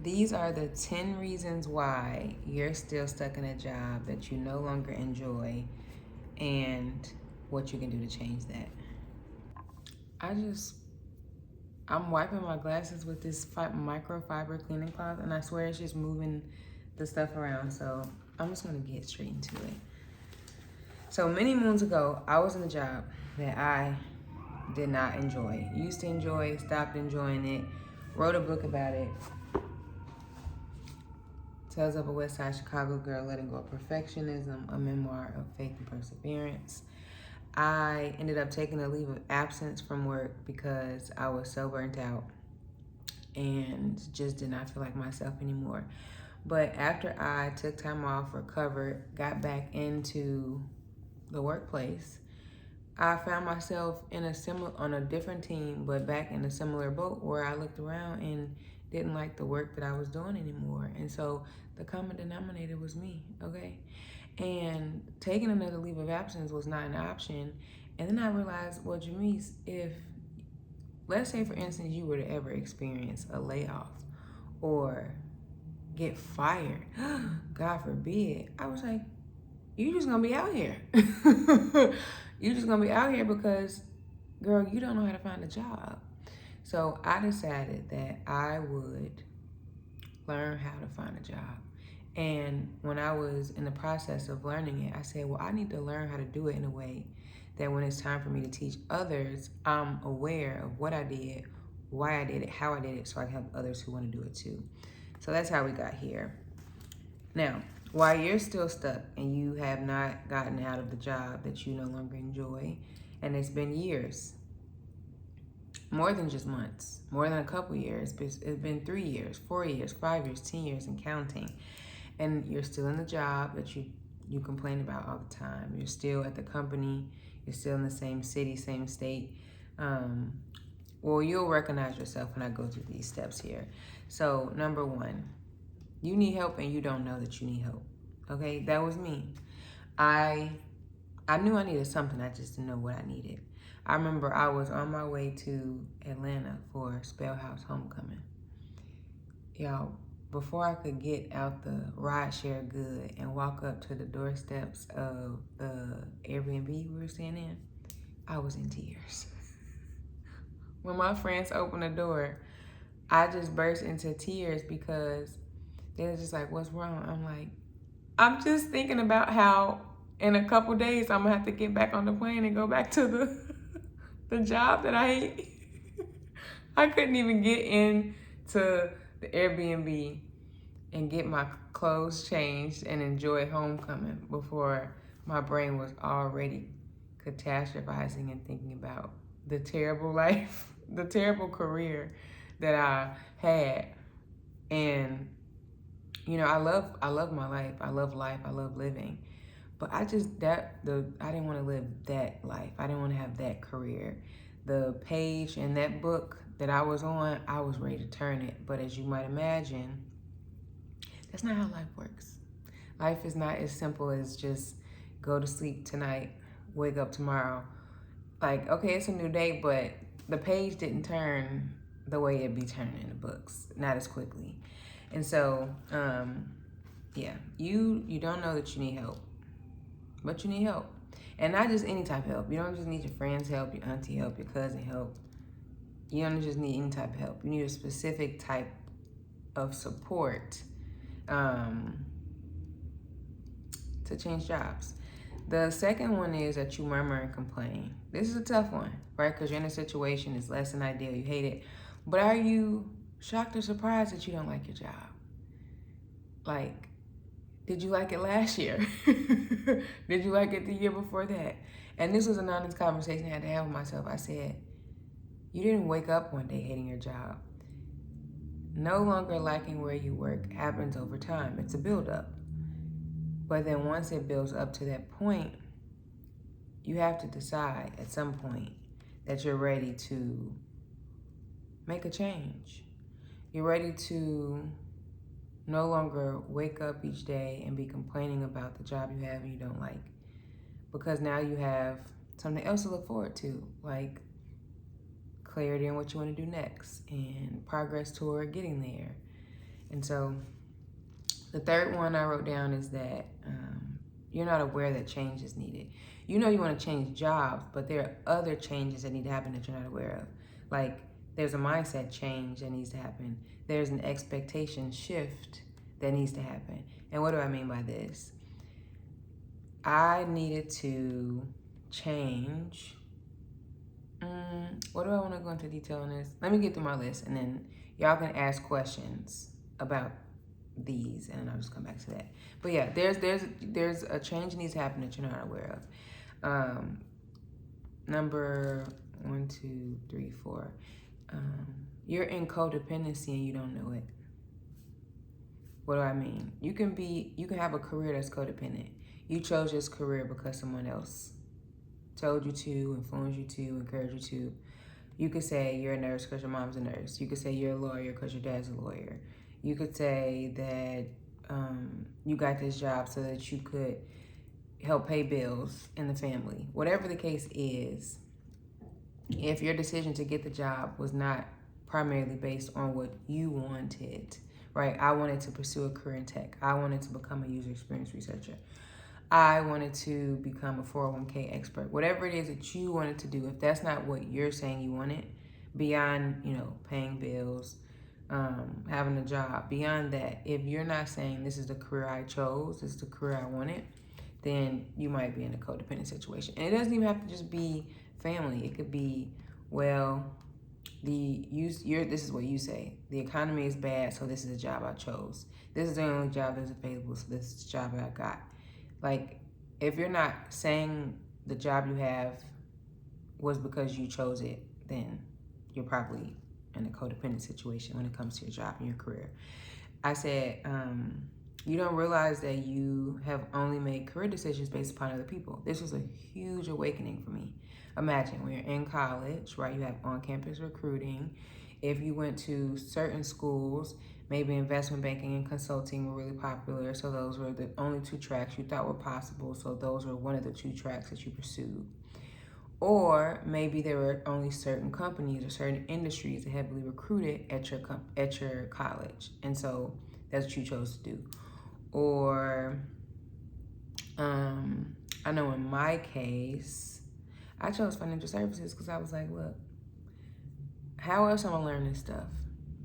These are the 10 reasons why you're still stuck in a job that you no longer enjoy and what you can do to change that. I just, I'm wiping my glasses with this microfiber cleaning cloth, and I swear it's just moving the stuff around. So I'm just gonna get straight into it. So many moons ago, I was in a job that I did not enjoy. Used to enjoy, stopped enjoying it, wrote a book about it. Tales of a West Side Chicago Girl Letting Go of Perfectionism, a memoir of faith and perseverance. I ended up taking a leave of absence from work because I was so burnt out and just did not feel like myself anymore. But after I took time off, recovered, got back into the workplace, I found myself in on a different team, but back in a similar boat where I looked around and didn't like the work that I was doing anymore. And so the common denominator was me, okay? And taking another leave of absence was not an option. And then I realized, well, Jamise, if, let's say for instance, you were to ever experience a layoff or get fired, God forbid, I was like, you just gonna be out here. You just gonna be out here because, girl, you don't know how to find a job. So I decided that I would learn how to find a job. And when I was in the process of learning it, I said, well, I need to learn how to do it in a way that when it's time for me to teach others, I'm aware of what I did, why I did it, how I did it, so I can help others who want to do it too. So that's how we got here. Now, while you're still stuck and you have not gotten out of the job that you no longer enjoy, and it's been years, more than just months, more than a couple years, it's been 3 years, 4 years, 5 years, 10 years, and counting, and you're still in the job that you complain about all the time. You're still at the company, you're still in the same city, same state. Well, you'll recognize yourself when I go through these steps here. So, number one, you need help and you don't know that you need help. Okay, that was me. I knew I needed something, I just didn't know what I needed. I remember I was on my way to Atlanta for Spellhouse Homecoming. Y'all, before I could get out the rideshare good and walk up to the doorsteps of the Airbnb we were staying in, I was in tears. When my friends opened the door, I just burst into tears because they were just like, what's wrong? I'm like, I'm just thinking about how in a couple days I'm gonna have to get back on the plane and go back to the job that I hate. I couldn't even get into the Airbnb and get my clothes changed and enjoy homecoming before my brain was already catastrophizing and thinking about the terrible life, the terrible career that I had. And you know, I love my life. I love life. I love living. But I didn't want to live that life. I didn't want to have that career. The page in that book that I was on, I was ready to turn it. But as you might imagine, that's not how life works. Life is not as simple as just go to sleep tonight, wake up tomorrow. Like, okay, it's a new day, but the page didn't turn the way it'd be turning in the books, not as quickly. And so, yeah, you don't know that you need help, but you need help. And not just any type of help. You don't just need your friend's help, your auntie help, your cousin help. You don't just need any type of help. You need a specific type of support to change jobs. The second one is that you murmur and complain. This is a tough one, right? Because you're in a situation that's less than ideal. You hate it. But are you shocked or surprised that you don't like your job? Like, did you like it last year? Did you like it the year before that? And this was an honest conversation I had to have with myself. I said, you didn't wake up one day hating your job. No longer liking where you work happens over time. It's a buildup. But then once it builds up to that point, you have to decide at some point that you're ready to make a change. You're ready to no longer wake up each day and be complaining about the job you have and you don't like. Because now you have something else to look forward to, like clarity on what you want to do next and progress toward getting there. And so the third one I wrote down is that you're not aware that change is needed. You know you want to change jobs, but there are other changes that need to happen that you're not aware of. Like there's a mindset change that needs to happen. There's an expectation shift that needs to happen. And what do I mean by this? I needed to change. What do I want to go into detail on this? Let me get through my list, and then y'all can ask questions about these, and I'll just come back to that. But yeah, there's a change that needs to happen that you're not aware of. Number 1, 2, 3, 4. You're in codependency and you don't know it. What do I mean? You can have a career that's codependent. You chose this career because someone else told you to, influenced you to, encouraged you to. You could say you're a nurse because your mom's a nurse. You could say you're a lawyer because your dad's a lawyer. You could say that you got this job so that you could help pay bills in the family. Whatever the case is, if your decision to get the job was not primarily based on what you wanted, right? I wanted to pursue a career in tech. I wanted to become a user experience researcher. I wanted to become a 401k expert. Whatever it is that you wanted to do, if that's not what you're saying you wanted, beyond, paying bills, having a job, beyond that, if you're not saying this is the career I chose, this is the career I wanted, then you might be in a codependent situation. And it doesn't even have to just be family. It could be, well, this is what you say. The economy is bad, so this is the job I chose. This is the only job that's available, so this is the job I got. Like, if you're not saying the job you have was because you chose it, then you're probably in a codependent situation when it comes to your job and your career. I said, you don't realize that you have only made career decisions based upon other people. This was a huge awakening for me. Imagine when you're in college, right? You have on-campus recruiting. If you went to certain schools, maybe investment banking and consulting were really popular, so those were the only 2 tracks you thought were possible, so those were one of the 2 tracks that you pursued. Or maybe there were only certain companies or certain industries that heavily recruited at your college, and so that's what you chose to do. Or I know in my case, I chose financial services because I was like, look, how else am I learning this stuff?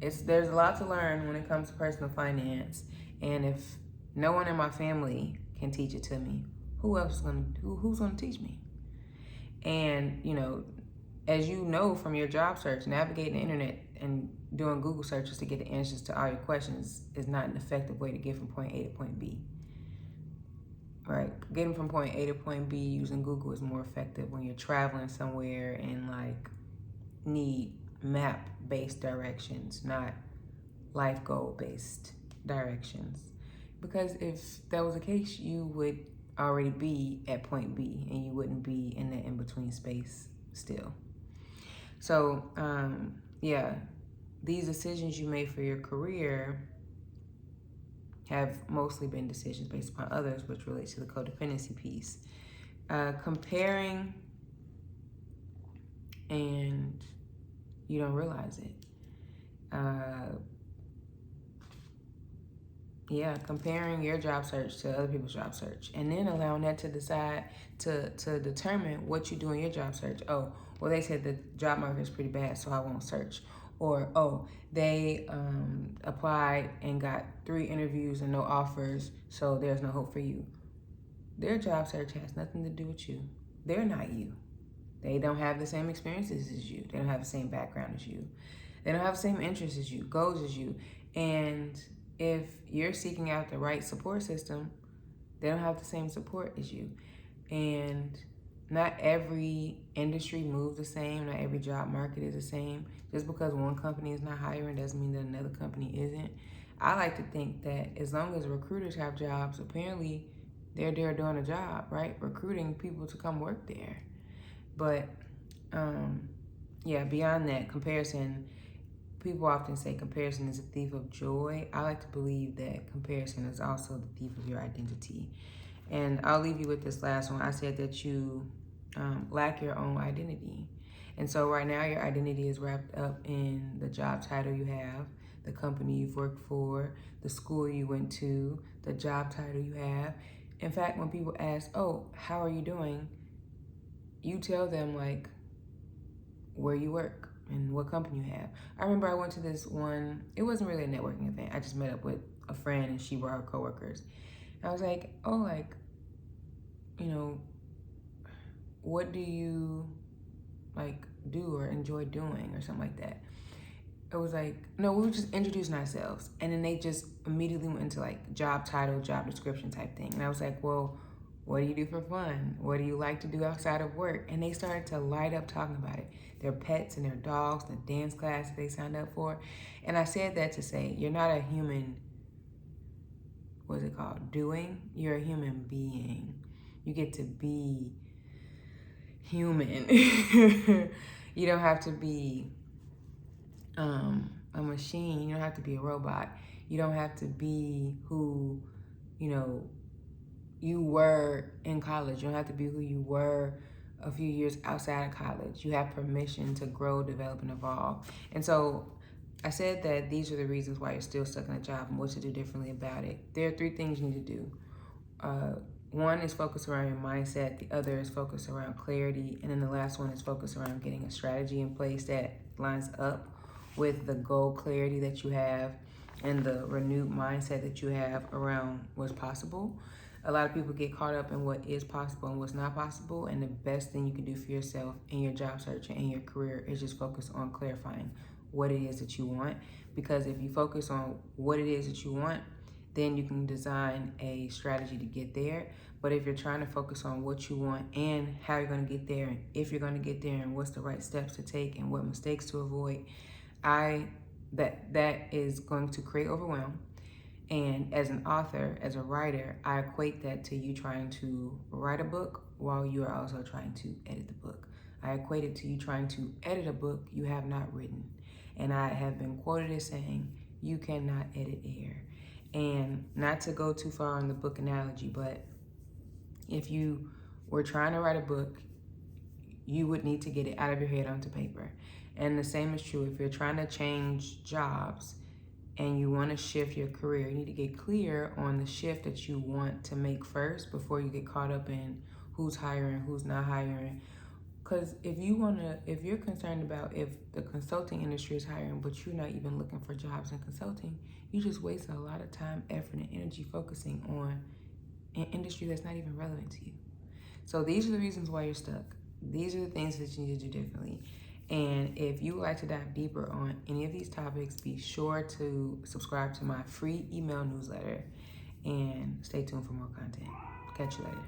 There's a lot to learn when it comes to personal finance, and if no one in my family can teach it to me, who's gonna teach me? And as you know from your job search, navigating the internet and doing Google searches to get the answers to all your questions is not an effective way to get from point A to point B. Right? Getting from point A to point B using Google is more effective when you're traveling somewhere and need map-based directions, not life goal-based directions. Because if that was the case, you would already be at point B and you wouldn't be in the in-between space still. So, these decisions you made for your career have mostly been decisions based upon others, which relates to the codependency piece. Comparing and you don't realize it. Comparing your job search to other people's job search, and then allowing that to decide to determine what you do in your job search. Oh, well, they said the job market is pretty bad, so I won't search. Or, oh, they applied and got 3 interviews and no offers, so there's no hope for you. Their job search has nothing to do with you. They're not you. They don't have the same experiences as you. They don't have the same background as you. They don't have the same interests as you, goals as you. And if you're seeking out the right support system, they don't have the same support as you. And not every industry moves the same. Not every job market is the same. Just because one company is not hiring doesn't mean that another company isn't. I like to think that as long as recruiters have jobs, apparently they're there doing a job, right? Recruiting people to come work there. But beyond that, comparison, people often say comparison is a thief of joy. I like to believe that comparison is also the thief of your identity. And I'll leave you with this last one. I said that you lack your own identity. And so right now your identity is wrapped up in the job title you have, the company you've worked for, the school you went to, the job title you have. In fact, when people ask, oh, how are you doing? You tell them like where you work and what company you have. I remember I went to this one, it wasn't really a networking event. I just met up with a friend and she brought her coworkers. And I was like, oh, like, you know, what do you like do or enjoy doing or something like that? It was like, no, we were just introducing ourselves. And then they just immediately went into like job title, job description type thing. And I was like, well, what do you do for fun? What do you like to do outside of work? And they started to light up talking about it. Their pets and their dogs, the dance class that they signed up for. And I said that to say, you're not a human, what's it called? Doing? You're a human being. You get to be human. You don't have to be a machine. You don't have to be a robot. You don't have to be who, you know, you were in college. You don't have to be who you were a few years outside of college. You have permission to grow, develop, and evolve. And so I said that these are the reasons why you're still stuck in a job and what to do differently about it. There are 3 things you need to do. One is focused around your mindset. The other is focused around clarity. And then the last one is focused around getting a strategy in place that lines up with the goal clarity that you have and the renewed mindset that you have around what's possible. A lot of people get caught up in what is possible and what's not possible. And the best thing you can do for yourself in your job search and in your career is just focus on clarifying what it is that you want. Because if you focus on what it is that you want, then you can design a strategy to get there. But if you're trying to focus on what you want and how you're going to get there, and if you're going to get there, and what's the right steps to take and what mistakes to avoid, that is going to create overwhelm. And as an author, as a writer, I equate that to you trying to write a book while you are also trying to edit the book. I equate it to you trying to edit a book you have not written. And I have been quoted as saying, you cannot edit air. And not to go too far on the book analogy, but if you were trying to write a book, you would need to get it out of your head onto paper. And the same is true if you're trying to change jobs and you want to shift your career. You need to get clear on the shift that you want to make first before you get caught up in who's hiring, who's not hiring. Because if you're concerned about if the consulting industry is hiring, but you're not even looking for jobs in consulting, you just waste a lot of time, effort, and energy focusing on an industry that's not even relevant to you. So these are the reasons why you're stuck. These are the things that you need to do differently. And if you would like to dive deeper on any of these topics, be sure to subscribe to my free email newsletter and stay tuned for more content. Catch you later.